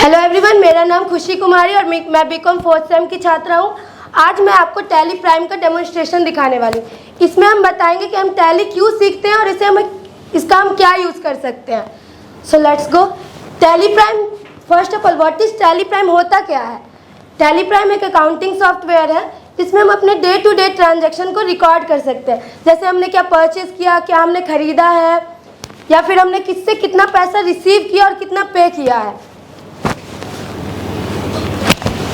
Hello everyone, मेरा नाम खुशी कुमारी और मैं बीकॉम 4th सेम की छात्रा हूँ। आज मैं आपको टैली प्राइम का डेमोन्स्ट्रेशन दिखाने वाली हूँ। इसमें हम बताएंगे कि हम टैली क्यों सीखते हैं और इसका हम क्या यूज़ कर सकते हैं। So let's go. Tally prime, first of all what is tally prime, होता क्या है? टैली प्राइम एक अकाउंटिंग सॉफ्टवेयर है जिसमें हम अपने डे टू डे ट्रांजेक्शन को रिकॉर्ड कर सकते हैं। जैसे हमने क्या परचेज किया, क्या हमने खरीदा है, या फिर हमने किससे कितना पैसा रिसीव किया और कितना पे किया है।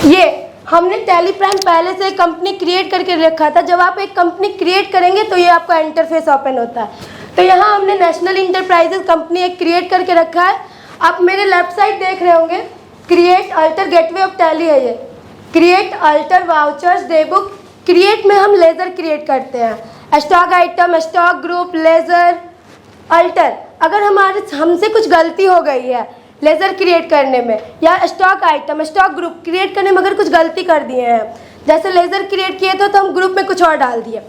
ये हमने टैली प्राइम पहले से एक कंपनी क्रिएट करके रखा था। जब आप एक कंपनी क्रिएट करेंगे तो ये आपका इंटरफेस ओपन होता है। तो यहाँ हमने नेशनल इंटरप्राइजेज कंपनी एक क्रिएट करके रखा है। आप मेरे लेफ्ट साइड देख रहे होंगे, create alter gateway of Tally है ये। Create alter vouchers day book. Create में हम लेजर क्रिएट करते हैं, stock item, stock group, ledger, alter. अगर हमसे कुछ गलती हो गई है लेजर क्रिएट करने में या stock item, stock group create करने में अगर कुछ गलती कर दिए हैं, जैसे लेजर क्रिएट किए थे तो हम ग्रुप में कुछ और डाल दिए,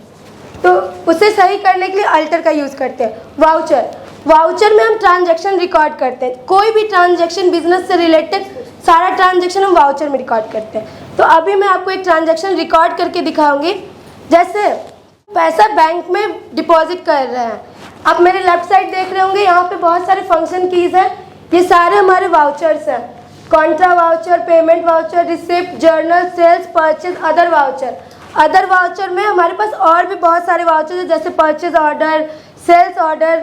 तो उसे सही करने के लिए अल्टर का यूज़ करते हैं। वाउचर, वाउचर में हम ट्रांजैक्शन रिकॉर्ड करते हैं। कोई भी ट्रांजैक्शन बिजनेस से रिलेटेड सारा ट्रांजैक्शन हम वाउचर में रिकॉर्ड करते हैं। तो अभी मैं आपको एक ट्रांजैक्शन रिकॉर्ड करके दिखाऊंगी। जैसे पैसा बैंक में डिपॉजिट कर रहे हैं, आप मेरे लेफ्ट साइड देख रहे होंगे, यहाँ पे बहुत सारे फंक्शन कीज़ हैं। ये सारे हमारे वाउचर्स हैं। Contra voucher, payment voucher, receipt, journal, sales, purchase, other voucher. Other voucher में हमारे पास और भी बहुत सारे वाउचर हैं, जैसे परचेज ऑर्डर, सेल्स ऑर्डर।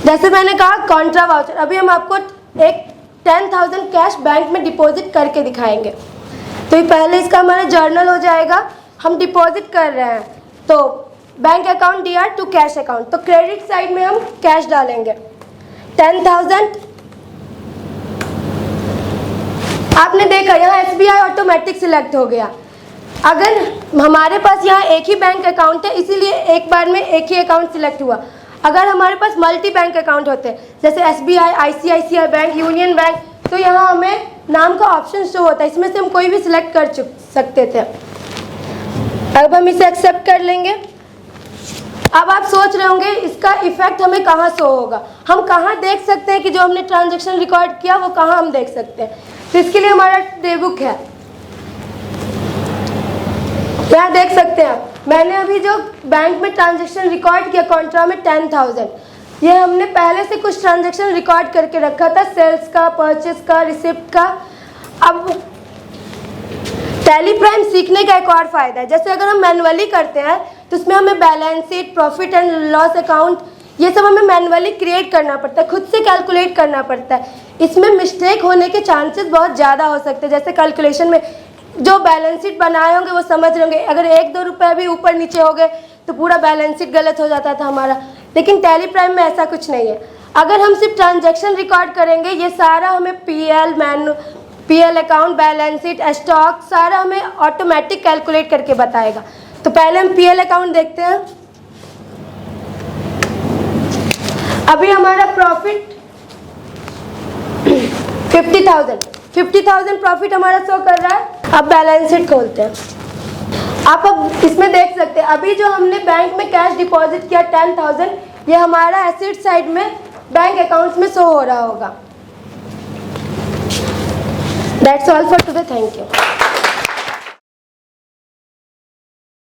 जैसे मैंने कहा कॉन्ट्रा वाउचर, अभी हम आपको एक 10,000 कैश बैंक में डिपॉजिट करके दिखाएंगे। तो ये पहले इसका हमारा जर्नल हो जाएगा। हम डिपॉजिट कर रहे हैं तो bank account DR to cash account, तो क्रेडिट साइड में हम कैश डालेंगे 10,000। आपने देखा यहाँ SBI ऑटोमेटिक सिलेक्ट हो गया। अगर हमारे पास यहाँ एक ही बैंक अकाउंट है इसीलिए एक बार में एक ही अकाउंट सिलेक्ट हुआ। अगर हमारे पास मल्टी बैंक अकाउंट होते जैसे SBI, ICICI bank, union bank, तो यहाँ हमें नाम का ऑप्शन शो होता है, इसमें से हम कोई भी सिलेक्ट कर सकते थे। अब हम इसे एक्सेप्ट कर लेंगे। अब आप सोच रहे होंगे इसका इफेक्ट हमें कहाँ शो होगा, हम कहाँ देख सकते हैं कि जो हमने ट्रांजैक्शन रिकॉर्ड किया वो कहाँ हम देख सकते हैं। तो इसके लिए हमारा डे बुक है, यहाँ देख सकते हैं आप। मैंने अभी जो बैंक में ट्रांजैक्शन रिकॉर्ड किया कॉन्ट्रा में 10,000, ये हमने पहले से कुछ ट्रांजैक्शन रिकॉर्ड करके रखा था, सेल्स का, परचेस का, रिसिप्ट का। अब टैली प्राइम सीखने का एक और फायदा है, जैसे अगर हम मैनुअली करते हैं तो उसमें हमें balance sheet, profit and loss account, ये सब हमें मैनुअली क्रिएट करना पड़ता है, खुद से कैलकुलेट करना पड़ता है। इसमें मिस्टेक होने के चांसेस बहुत ज़्यादा हो सकते हैं। जैसे कैलकुलेशन में जो बैलेंस शीट बनाए होंगे वो समझ रहे होंगे, अगर 1-2 रुपये भी ऊपर नीचे हो गए तो पूरा बैलेंस शीट गलत हो जाता था हमारा। लेकिन टैली प्राइम में ऐसा कुछ नहीं है। अगर हम सिर्फ ट्रांजैक्शन रिकॉर्ड करेंगे, ये सारा हमें PL account, balance sheet, stock, सारा हमें ऑटोमेटिक कैलकुलेट करके बताएगा। तो पहले हम PL अकाउंट देखते हैं। अभी हमारा प्रॉफिट 50,000 प्रॉफिट हमारा शो कर रहा है। अब बैलेंस शीट खोलते हैं। आप अब इसमें देख सकते हैं अभी जो हमने बैंक में कैश डिपॉजिट किया 10,000, ये हमारा एसेट साइड में बैंक अकाउंट्स में शो हो रहा होगा। That's all for today. Thank you.